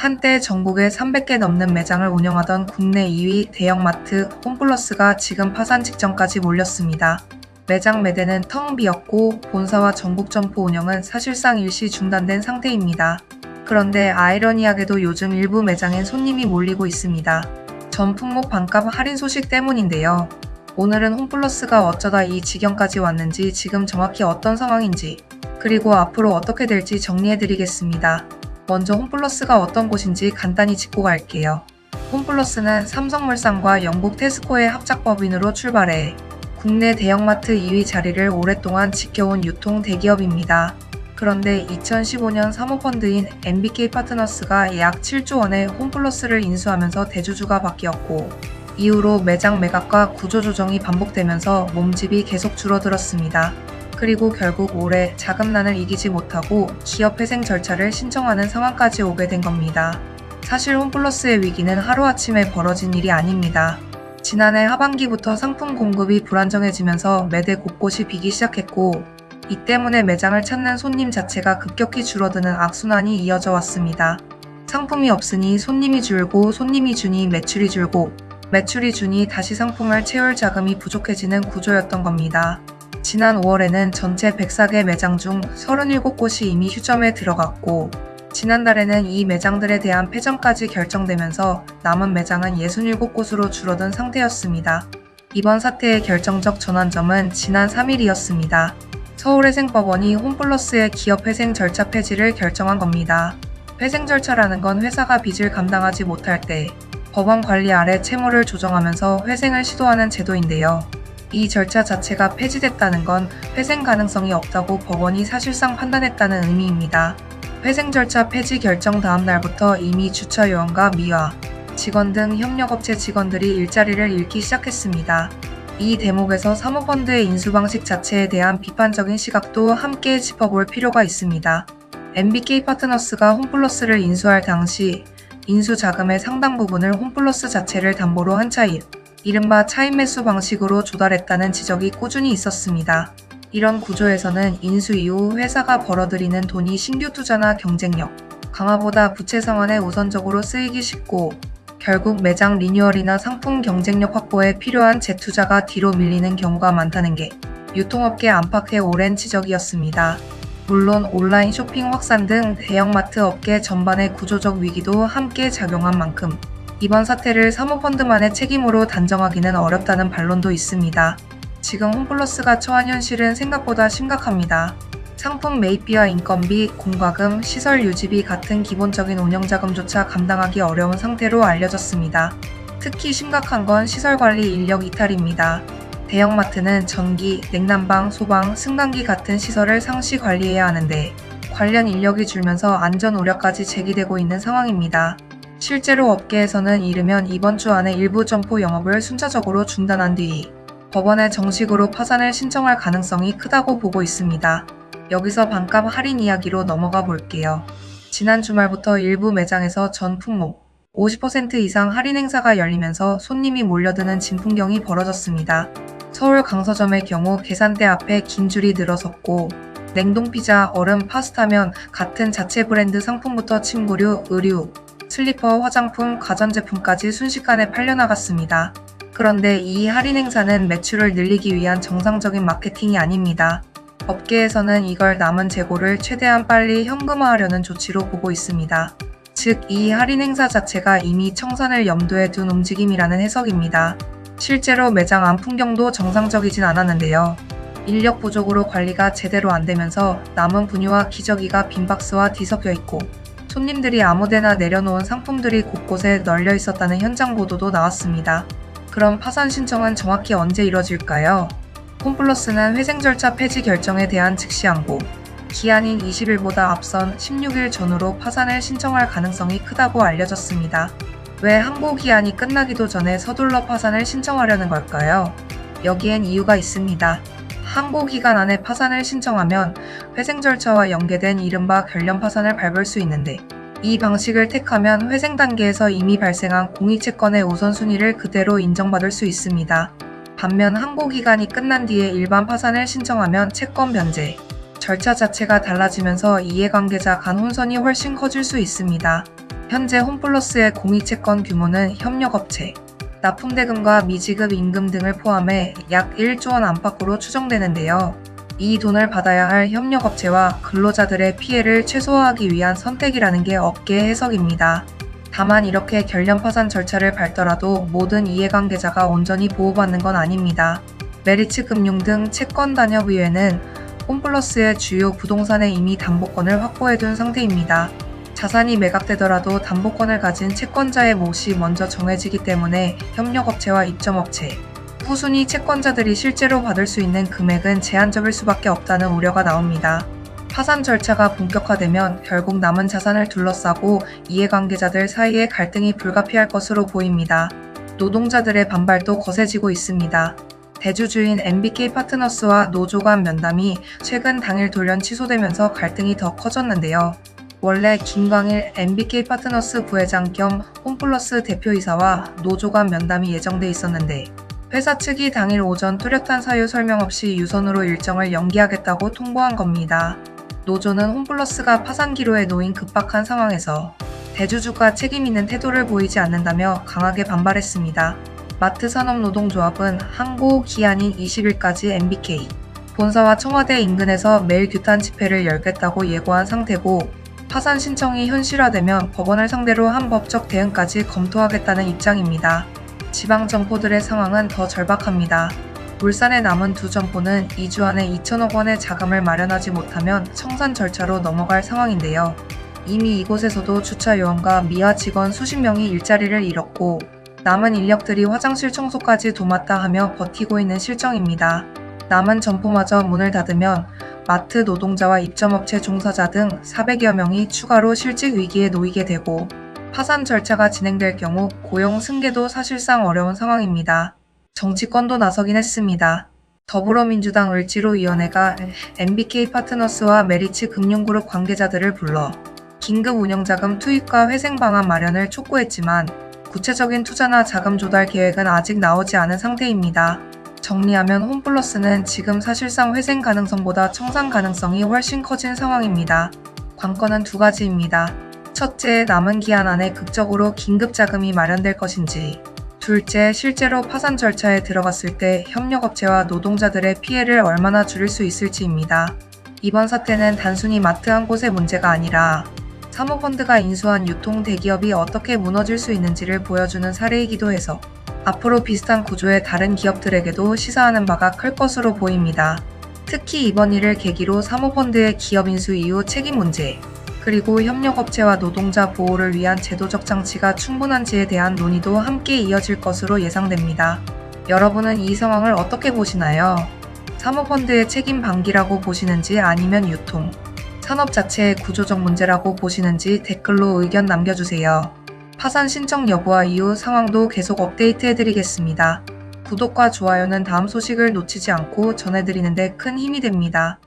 한때 전국에 300개 넘는 매장을 운영하던 국내 2위 대형마트 홈플러스가 지금 파산 직전까지 몰렸습니다. 매장 매대는 텅 비었고 본사와 전국 점포 운영은 사실상 일시 중단된 상태입니다. 그런데 아이러니하게도 요즘 일부 매장엔 손님이 몰리고 있습니다. 전 품목 반값 할인 소식 때문인데요. 오늘은 홈플러스가 어쩌다 이 지경까지 왔는지, 지금 정확히 어떤 상황인지, 그리고 앞으로 어떻게 될지 정리해드리겠습니다. 먼저 홈플러스가 어떤 곳인지 간단히 짚고 갈게요. 홈플러스는 삼성물산과 영국 테스코의 합작법인으로 출발해 국내 대형마트 2위 자리를 오랫동안 지켜온 유통 대기업입니다. 그런데 2015년 사모펀드인 MBK파트너스가 약 7조 원의 홈플러스를 인수하면서 대주주가 바뀌었고, 이후로 매장 매각과 구조조정이 반복되면서 몸집이 계속 줄어들었습니다. 그리고 결국 올해 자금난을 이기지 못하고 기업회생 절차를 신청하는 상황까지 오게 된 겁니다. 사실 홈플러스의 위기는 하루아침에 벌어진 일이 아닙니다. 지난해 하반기부터 상품 공급이 불안정해지면서 매대 곳곳이 비기 시작했고, 이 때문에 매장을 찾는 손님 자체가 급격히 줄어드는 악순환이 이어져 왔습니다. 상품이 없으니 손님이 줄고, 손님이 주니 매출이 줄고, 매출이 주니 다시 상품을 채울 자금이 부족해지는 구조였던 겁니다. 지난 5월에는 전체 104개 매장 중 37곳이 이미 휴점에 들어갔고, 지난달에는 이 매장들에 대한 폐점까지 결정되면서 남은 매장은 67곳으로 줄어든 상태였습니다. 이번 사태의 결정적 전환점은 지난 3일이었습니다. 서울회생법원이 홈플러스의 기업회생 절차 폐지를 결정한 겁니다. 회생 절차라는 건 회사가 빚을 감당하지 못할 때 법원 관리 아래 채무를 조정하면서 회생을 시도하는 제도인데요. 이 절차 자체가 폐지됐다는 건 회생 가능성이 없다고 법원이 사실상 판단했다는 의미입니다. 회생 절차 폐지 결정 다음 날부터 이미 주차 요원과 미화, 직원 등 협력업체 직원들이 일자리를 잃기 시작했습니다. 이 대목에서 사모펀드의 인수 방식 자체에 대한 비판적인 시각도 함께 짚어볼 필요가 있습니다. MBK파트너스가 홈플러스를 인수할 당시 인수 자금의 상당 부분을 홈플러스 자체를 담보로 한 차입, 이른바 차입 매수 방식으로 조달했다는 지적이 꾸준히 있었습니다. 이런 구조에서는 인수 이후 회사가 벌어들이는 돈이 신규 투자나 경쟁력 강화보다 부채 상환에 우선적으로 쓰이기 쉽고, 결국 매장 리뉴얼이나 상품 경쟁력 확보에 필요한 재투자가 뒤로 밀리는 경우가 많다는 게 유통업계 안팎의 오랜 지적이었습니다. 물론 온라인 쇼핑 확산 등 대형마트 업계 전반의 구조적 위기도 함께 작용한 만큼 이번 사태를 사모펀드만의 책임으로 단정하기는 어렵다는 반론도 있습니다. 지금 홈플러스가 처한 현실은 생각보다 심각합니다. 상품 매입비와 인건비, 공과금, 시설 유지비 같은 기본적인 운영자금조차 감당하기 어려운 상태로 알려졌습니다. 특히 심각한 건 시설관리 인력 이탈입니다. 대형마트는 전기, 냉난방, 소방, 승강기 같은 시설을 상시 관리해야 하는데 관련 인력이 줄면서 안전 우려까지 제기되고 있는 상황입니다. 실제로 업계에서는 이르면 이번 주 안에 일부 점포 영업을 순차적으로 중단한 뒤 법원에 정식으로 파산을 신청할 가능성이 크다고 보고 있습니다. 여기서 반값 할인 이야기로 넘어가 볼게요. 지난 주말부터 일부 매장에서 전 품목 50% 이상 할인 행사가 열리면서 손님이 몰려드는 진풍경이 벌어졌습니다. 서울 강서점의 경우 계산대 앞에 긴 줄이 늘어섰고, 냉동피자, 얼음, 파스타면 같은 자체 브랜드 상품부터 침구류, 의류, 슬리퍼, 화장품, 가전제품까지 순식간에 팔려나갔습니다. 그런데 이 할인 행사는 매출을 늘리기 위한 정상적인 마케팅이 아닙니다. 업계에서는 이걸 남은 재고를 최대한 빨리 현금화하려는 조치로 보고 있습니다. 즉, 이 할인 행사 자체가 이미 청산을 염두에 둔 움직임이라는 해석입니다. 실제로 매장 안 풍경도 정상적이진 않았는데요. 인력 부족으로 관리가 제대로 안 되면서 남은 분유와 기저귀가 빈 박스와 뒤섞여 있고, 손님들이 아무데나 내려놓은 상품들이 곳곳에 널려 있었다는 현장 보도도 나왔습니다. 그럼 파산 신청은 정확히 언제 이뤄질까요? 홈플러스는 회생 절차 폐지 결정에 대한 즉시 항고, 기한인 20일보다 앞선 16일 전후로 파산을 신청할 가능성이 크다고 알려졌습니다. 왜 항고 기한이 끝나기도 전에 서둘러 파산을 신청하려는 걸까요? 여기엔 이유가 있습니다. 항고 기간 안에 파산을 신청하면 회생 절차와 연계된 이른바 결련 파산을 밟을 수 있는데, 이 방식을 택하면 회생 단계에서 이미 발생한 공익채권의 우선순위를 그대로 인정받을 수 있습니다. 반면 항고 기간이 끝난 뒤에 일반 파산을 신청하면 채권 변제, 절차 자체가 달라지면서 이해관계자 간 혼선이 훨씬 커질 수 있습니다. 현재 홈플러스의 공익채권 규모는 협력업체, 납품대금과 미지급 임금 등을 포함해 약 1조 원 안팎으로 추정되는데요. 이 돈을 받아야 할 협력업체와 근로자들의 피해를 최소화하기 위한 선택이라는 게 업계의 해석입니다. 다만 이렇게 결련 파산 절차를 밟더라도 모든 이해관계자가 온전히 보호받는 건 아닙니다. 메리츠 금융 등 채권단협의회는 홈플러스의 주요 부동산에 이미 담보권을 확보해둔 상태입니다. 자산이 매각되더라도 담보권을 가진 채권자의 몫이 먼저 정해지기 때문에 협력업체와 입점업체, 후순위 채권자들이 실제로 받을 수 있는 금액은 제한적일 수밖에 없다는 우려가 나옵니다. 파산 절차가 본격화되면 결국 남은 자산을 둘러싸고 이해관계자들 사이의 갈등이 불가피할 것으로 보입니다. 노동자들의 반발도 거세지고 있습니다. 대주주인 MBK 파트너스와 노조 간 면담이 최근 당일 돌연 취소되면서 갈등이 더 커졌는데요. 원래 김광일 MBK 파트너스 부회장 겸 홈플러스 대표이사와 노조 간 면담이 예정돼 있었는데 회사 측이 당일 오전 뚜렷한 사유 설명 없이 유선으로 일정을 연기하겠다고 통보한 겁니다. 노조는 홈플러스가 파산 기로에 놓인 급박한 상황에서 대주주가 책임 있는 태도를 보이지 않는다며 강하게 반발했습니다. 마트산업노동조합은 항고 기한인 20일까지 MBK 본사와 청와대 인근에서 매일 규탄 집회를 열겠다고 예고한 상태고 파산 신청이 현실화되면 법원을 상대로 한법적 대응까지 검토하겠다는 입장입니다. 지방 점포들의 상황은 더 절박합니다. 울산에 남은 두 점포는 2주 안에 2천억 원의 자금을 마련하지 못하면 청산 절차로 넘어갈 상황인데요. 이미 이곳에서도 주차 요원과 미화 직원 수십 명이 일자리를 잃었고 남은 인력들이 화장실 청소까지 도맡아 하며 버티고 있는 실정입니다. 남은 점포마저 문을 닫으면 마트 노동자와 입점업체 종사자 등 400여 명이 추가로 실직 위기에 놓이게 되고 파산 절차가 진행될 경우 고용 승계도 사실상 어려운 상황입니다. 정치권도 나서긴 했습니다. 더불어민주당 을지로위원회가 MBK 파트너스와 메리츠 금융그룹 관계자들을 불러 긴급 운영자금 투입과 회생 방안 마련을 촉구했지만 구체적인 투자나 자금 조달 계획은 아직 나오지 않은 상태입니다. 정리하면 홈플러스는 지금 사실상 회생 가능성보다 청산 가능성이 훨씬 커진 상황입니다. 관건은 두 가지입니다. 첫째, 남은 기한 안에 극적으로 긴급 자금이 마련될 것인지, 둘째, 실제로 파산 절차에 들어갔을 때 협력업체와 노동자들의 피해를 얼마나 줄일 수 있을지입니다. 이번 사태는 단순히 마트 한 곳의 문제가 아니라 사모펀드가 인수한 유통 대기업이 어떻게 무너질 수 있는지를 보여주는 사례이기도 해서 앞으로 비슷한 구조의 다른 기업들에게도 시사하는 바가 클 것으로 보입니다. 특히 이번 일을 계기로 사모펀드의 기업 인수 이후 책임 문제, 그리고 협력업체와 노동자 보호를 위한 제도적 장치가 충분한지에 대한 논의도 함께 이어질 것으로 예상됩니다. 여러분은 이 상황을 어떻게 보시나요? 사모펀드의 책임 방기라고 보시는지 아니면 유통, 산업 자체의 구조적 문제라고 보시는지 댓글로 의견 남겨주세요. 파산 신청 여부와 이후 상황도 계속 업데이트해드리겠습니다. 구독과 좋아요는 다음 소식을 놓치지 않고 전해드리는 데 큰 힘이 됩니다.